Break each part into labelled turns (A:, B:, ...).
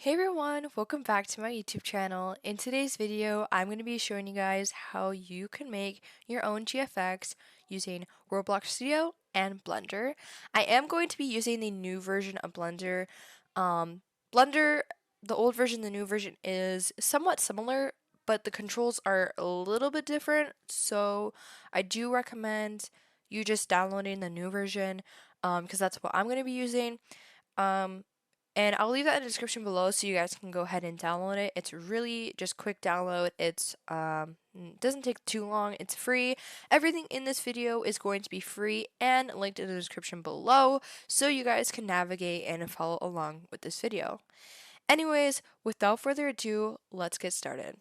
A: Hey everyone, welcome back to my YouTube channel. In today's video, I'm going to be showing you guys how you can make your own GFX using Roblox Studio and Blender. I am going to be using the new version of Blender. Blender, the old version, the new version is somewhat similar, but the controls are a little bit different. So I do recommend you just downloading the new version because that's what I'm going to be using. Um, and I'll leave that in the description below so you guys can go ahead and download it. It's really just quick download. It's doesn't take too long. It's free. Everything in this video is going to be free and linked in the description below so you guys can navigate and follow along with this video. Anyways, without further ado, let's get started.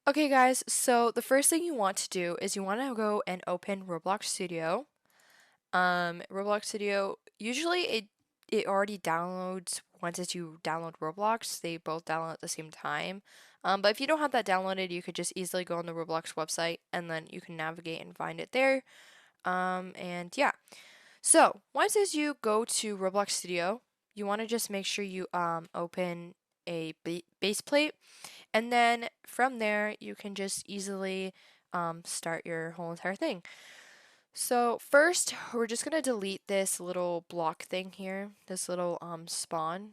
A: Okay guys, so the first thing you want to do is you want to go and open Roblox Studio. Roblox Studio, usually it already downloads once as you download Roblox. They both download at the same time. But if you don't have that downloaded, you could just easily go on the Roblox website and then you can navigate and find it there. And yeah. So once as you go to Roblox Studio, you want to just make sure you open a base plate, and then from there you can just easily start your whole entire thing. So first, we're just gonna delete this little block thing here, this little spawn.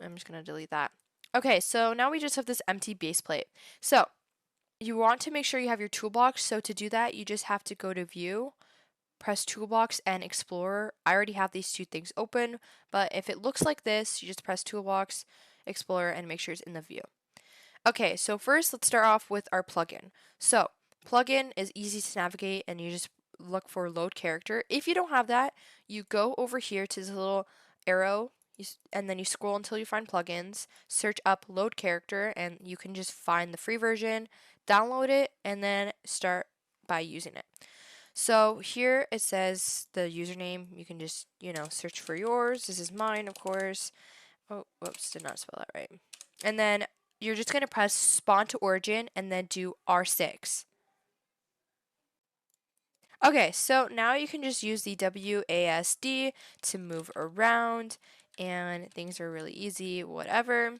A: I'm just gonna delete that. Okay, so now we just have this empty base plate. So you want to make sure you have your toolbox. So to do that, you just have to go to View, press Toolbox and Explorer. I already have these two things open, but if it looks like this, you just press Toolbox, Explorer, and make sure it's in the view. Okay, so first let's start off with our plugin. So plugin is easy to navigate and you just look for load character. If you don't have that, you go over here to this little arrow and then you scroll until you find plugins, search up load character, and you can just find the free version, download it, and then start by using it. So here it says the username. You can just, search for yours. This is mine, of course. Oh, whoops, did not spell that right. And then you're just going to press spawn to origin and then do R6. Okay, so now you can just use the WASD to move around and things are really easy, whatever.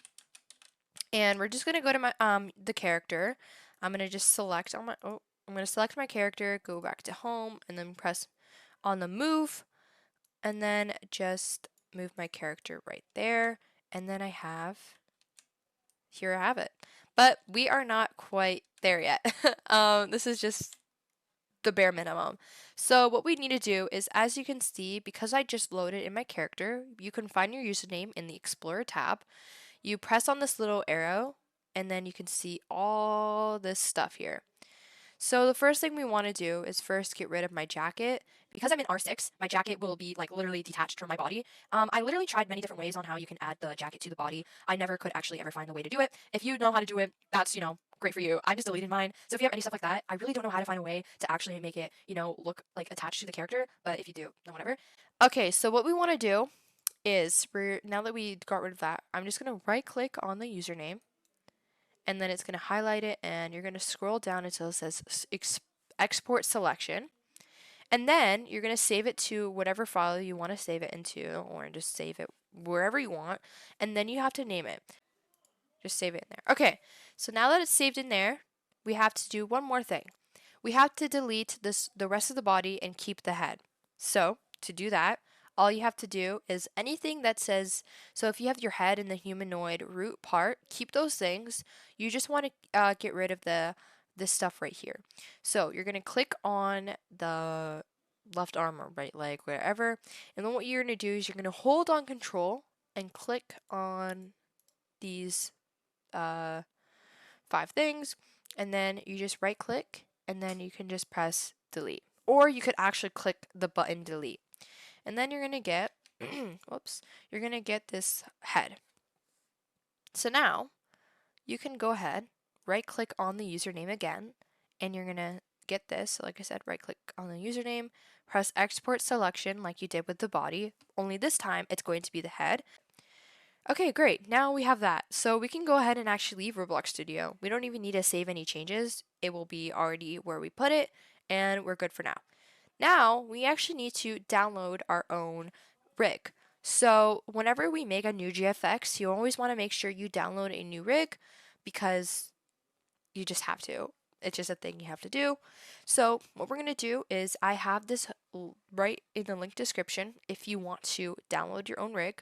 A: And we're just going to go to my the character. I'm going to just select on my I'm going to select my character, go back to home, and then press on the move, and then just move my character right there, and then here I have it. But we are not quite there yet. This is just the bare minimum. So what we need to do is, as you can see, because I just loaded in my character, you can find your username in the Explorer tab. You press on this little arrow, and then you can see all this stuff here. So the first thing we want to do is first get rid of my jacket. Because I'm in R6, my jacket will be like literally detached from my body. I literally tried many different ways on how you can add the jacket to the body. I never could actually ever find the way to do it. If you know how to do it, that's, great for you. I just deleted mine. So if you have any stuff like that, I really don't know how to find a way to actually make it, look like attached to the character. But if you do, then whatever. Okay, so what we want to do is, now that we got rid of that, I'm just going to right click on the username, and then it's going to highlight it, and you're going to scroll down until it says export selection, and then you're going to save it to whatever file you want to save it into, or just save it wherever you want, and then you have to name it. Just save it in there. Okay, so now that it's saved in there, we have to do one more thing. We have to delete the rest of the body and keep the head. So to do that, all you have to do is anything that says, so if you have your head and the humanoid root part, keep those things. You just want to get rid of this stuff right here. So you're going to click on the left arm or right leg, wherever, and then what you're going to do is you're going to hold on control and click on these 5 things, and then you just right click, and then you can just press delete. Or you could actually click the button delete. And then you're going to get, whoops, you're going to get this head. So now you can go ahead, right click on the username again, and you're going to get this. So like I said, right click on the username, press export selection like you did with the body, only this time it's going to be the head. Okay, great. Now we have that. So we can go ahead and actually leave Roblox Studio. We don't even need to save any changes. It will be already where we put it, and we're good for now. Now we actually need to download our own rig. So whenever we make a new GFX, you always want to make sure you download a new rig because you just have to. It's just a thing you have to do. So what we're going to do is I have this right in the link description if you want to download your own rig.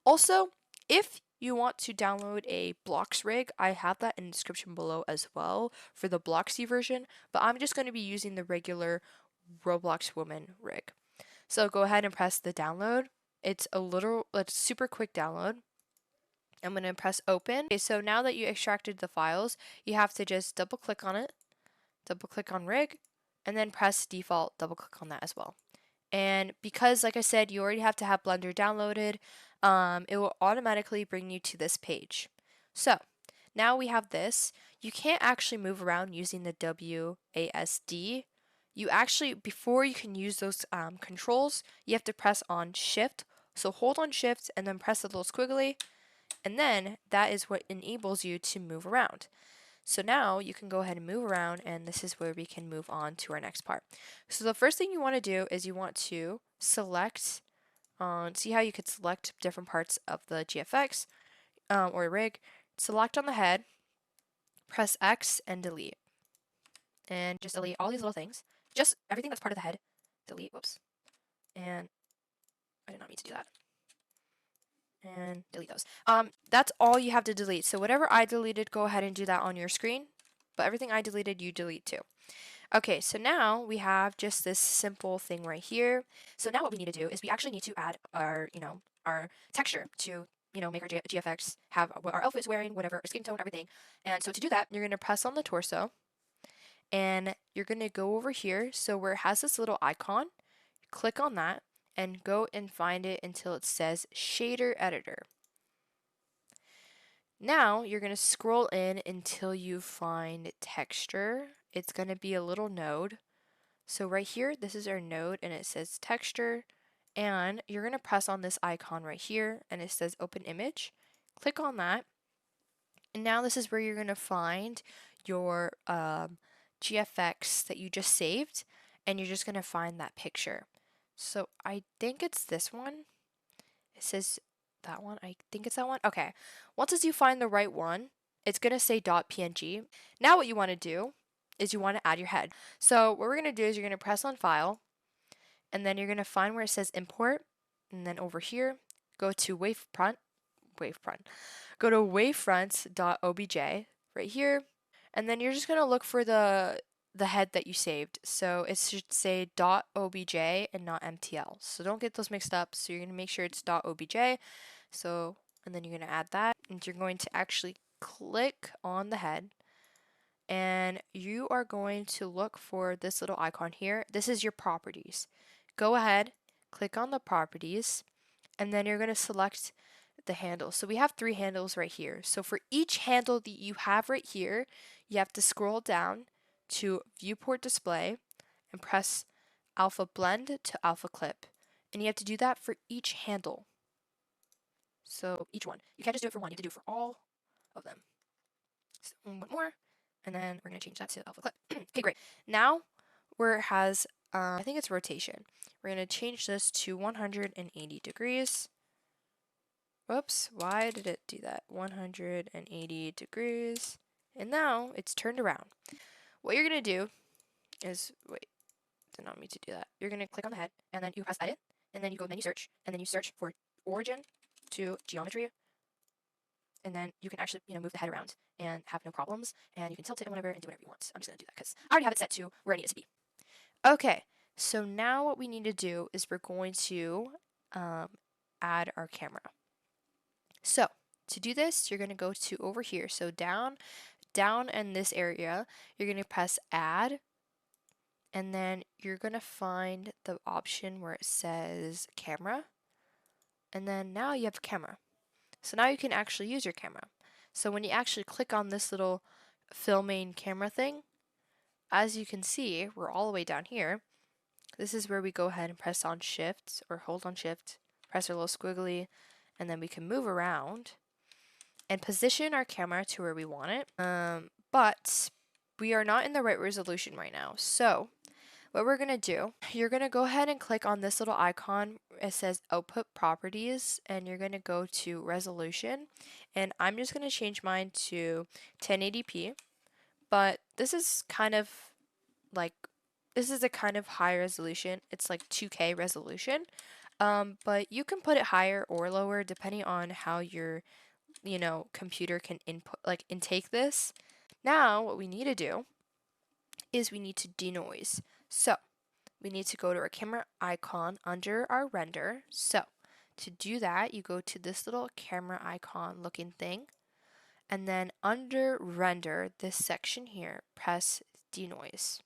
A: Also, if you want to download a Blocks rig, I have that in the description below as well for the Bloxy version, but I'm just going to be using the regular Roblox Woman rig. So go ahead and press the download. It's super quick download. I'm going to press open. Okay, so now that you extracted the files, you have to just double click on it, double click on rig, and then press default, double click on that as well. And because, like I said, you already have to have Blender downloaded, it will automatically bring you to this page. So now we have this. You can't actually move around using the WASD. You actually, before you can use those controls, you have to press on Shift. So hold on Shift and then press the little squiggly, and then that is what enables you to move around. So now you can go ahead and move around, and this is where we can move on to our next part. So the first thing you want to do is you want to select, see how you could select different parts of the GFX or rig. Select on the head, press X and delete. And just delete all these little things. Just everything that's part of the head. Delete, whoops. And I did not mean to do that. And delete those. That's all you have to delete. So whatever I deleted, go ahead and do that on your screen. But everything I deleted, you delete too. Okay, so now we have just this simple thing right here. So now what we need to do is we actually need to add our, our texture to, make our GFX have what our outfit is wearing, whatever, our skin tone, everything. And so to do that, you're going to press on the torso, and you're going to go over here. So where it has this little icon, click on that, and go and find it until it says Shader Editor. Now you're going to scroll in until you find Texture. It's going to be a little node. So right here, this is our node, and it says Texture, and you're going to press on this icon right here, and it says Open Image. Click on that, and now this is where you're going to find your GFX that you just saved, and you're just going to find that picture. So I think it's this one. It says that one. I think it's that one. Okay. Once you find the right one, it's going to say .png. Now what you want to do is you want to add your head. So what we're going to do is you're going to press on File, and then you're going to find where it says Import, and then over here, go to Wavefront. Go to wavefront.obj right here, and then you're just going to look for the head that you saved. So it should say .obj and not MTL. So don't get those mixed up. So you're going to make sure it's .obj. So, and then you're going to add that, and you're going to actually click on the head, and you are going to look for this little icon here. This is your properties. Go ahead, click on the properties, and then you're going to select the handle. So we have 3 handles right here. So for each handle that you have right here, you have to scroll down to Viewport Display and press Alpha Blend to Alpha Clip. And you have to do that for each handle. So each one. You can't just do it for one, you have to do it for all of them. So one more, and then we're going to change that to Alpha Clip. Okay, great. Now, where it has, I think it's rotation, we're going to change this to 180 degrees. Whoops, why did it do that? 180 degrees. And now it's turned around. What you're going to do is, wait, did not mean to do that. You're going to click on the head, and then you press Edit, and then you go Menu Search, and then you search for Origin to Geometry, and then you can actually, move the head around and have no problems, and you can tilt it and whatever and do whatever you want. I'm just going to do that because I already have it set to where I need it to be. Okay, so now what we need to do is we're going to add our camera. So to do this, you're going to go to over here. So down in this area, you're going to press Add, and then you're going to find the option where it says Camera, and then now you have camera. So now you can actually use your camera. So when you actually click on this little filming camera thing, as you can see, we're all the way down here. This is where we go ahead and press on shift or hold on shift, press our little squiggly, and then we can move around and position our camera to where we want it. But we are not in the right resolution right now. So what we're going to do, you're going to go ahead and click on this little icon. It says output properties, and you're going to go to resolution. And I'm just going to change mine to 1080p. But this is kind of like, this is a kind of high resolution. It's like 2K resolution. But you can put it higher or lower depending on how your, computer can input, like intake this. Now, what we need to do is we need to denoise. So, we need to go to our camera icon under our render. So, to do that, you go to this little camera icon looking thing, and then under render, this section here, press denoise.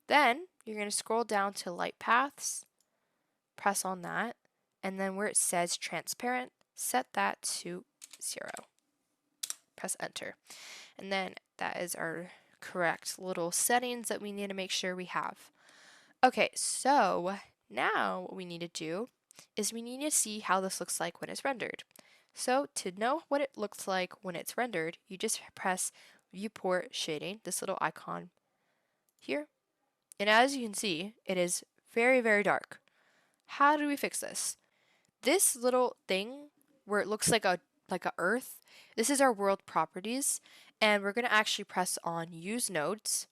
A: Then, you're going to scroll down to light paths, press on that, and then where it says transparent, set that to 0. Press enter. And then that is our correct little settings that we need to make sure we have. Okay, so now what we need to do is we need to see how this looks like when it's rendered. So to know what it looks like when it's rendered, you just press viewport shading, this little icon here. And as you can see, it is very, very dark. How do we fix this? This little thing where it looks like a earth, this is our world properties, and we're going to actually press on use nodes,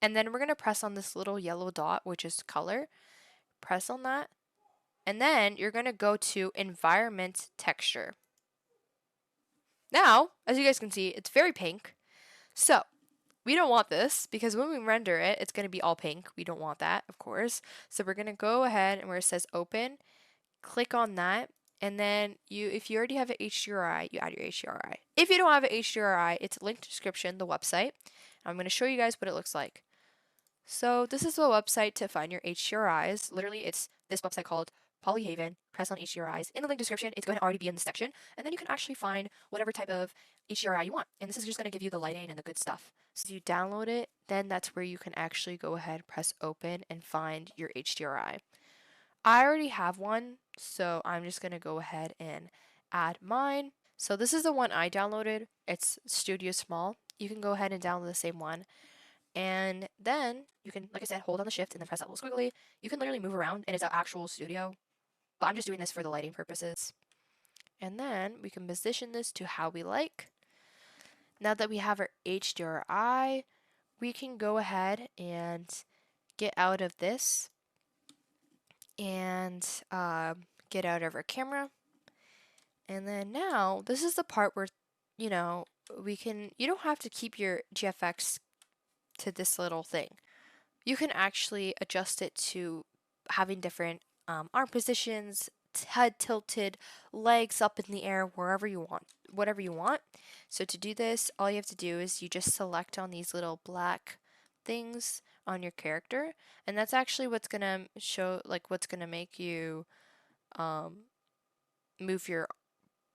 A: and then we're going to press on this little yellow dot, which is color. Press on that, and then you're going to go to environment texture. Now, as you guys can see, it's very pink. So we don't want this because when we render it, it's going to be all pink. We don't want that, of course. So we're going to go ahead and where it says open, click on that, and then if you already have an HDRI, you add your HDRI. If you don't have an HDRI, it's linked description, the website. I'm going to show you guys what it looks like. So this is the website to find your HDRIs. Literally, it's this website called Polyhaven. Press on HDRIs. In the link description, it's going to already be in the section, and then you can actually find whatever type of HDRI you want. And this is just going to give you the lighting and the good stuff. So you download it, then that's where you can actually go ahead, press open, and find your HDRI. I already have one, so I'm just going to go ahead and add mine. So this is the one I downloaded. It's Studio Small. You can go ahead and download the same one. And then you can, like I said, hold on the shift and then press that little squiggly. You can literally move around, and it's an actual studio. But I'm just doing this for the lighting purposes. And then we can position this to how we like. Now that we have our HDRI, we can go ahead and get out of this and get out of our camera. And then now, this is the part where, you don't have to keep your GFX to this little thing. You can actually adjust it to having different arm positions, head tilted, legs up in the air, wherever you want, whatever you want. So to do this, all you have to do is you just select on these little black things on your character, and that's actually what's gonna show, like what's gonna make you move your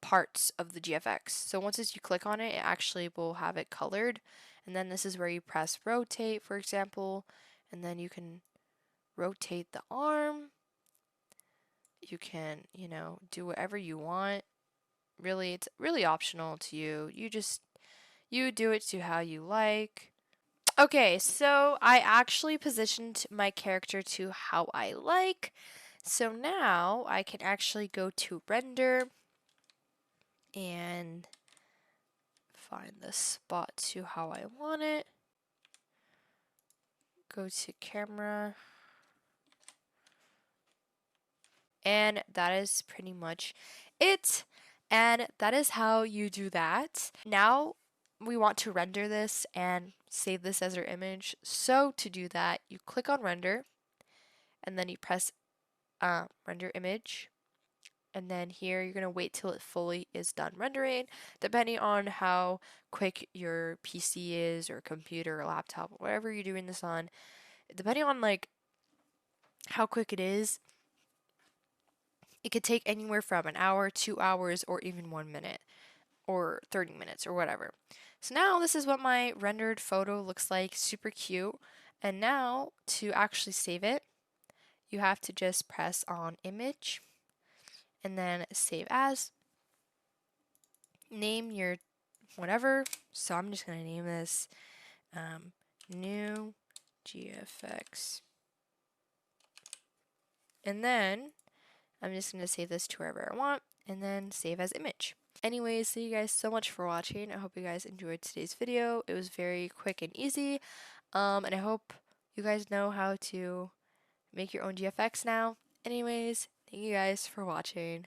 A: parts of the GFX. So once you click on it, it actually will have it colored, and then this is where you press rotate, for example, and then you can rotate the arm. You can, do whatever you want. Really, it's really optional to you. You do it to how you like. Okay, so I actually positioned my character to how I like. So now I can actually go to render and find the spot to how I want it. Go to camera. And that is pretty much it. And that is how you do that. Now we want to render this and save this as our image. So to do that, you click on render, and then you press render image. And then here you're going to wait till it fully is done rendering, depending on how quick your PC is or computer or laptop, whatever you're doing this on. Depending on like how quick it is, it could take anywhere from an hour, 2 hours, or even 1 minute, or 30 minutes, or whatever. So now this is what my rendered photo looks like. Super cute. And now to actually save it, you have to just press on image and then save as. Name your whatever. So I'm just going to name this new GFX. And then I'm just going to save this to wherever I want and then save as image. Anyways, thank you guys so much for watching. I hope you guys enjoyed today's video. It was very quick and easy. And I hope you guys know how to make your own GFX now. Anyways, thank you guys for watching.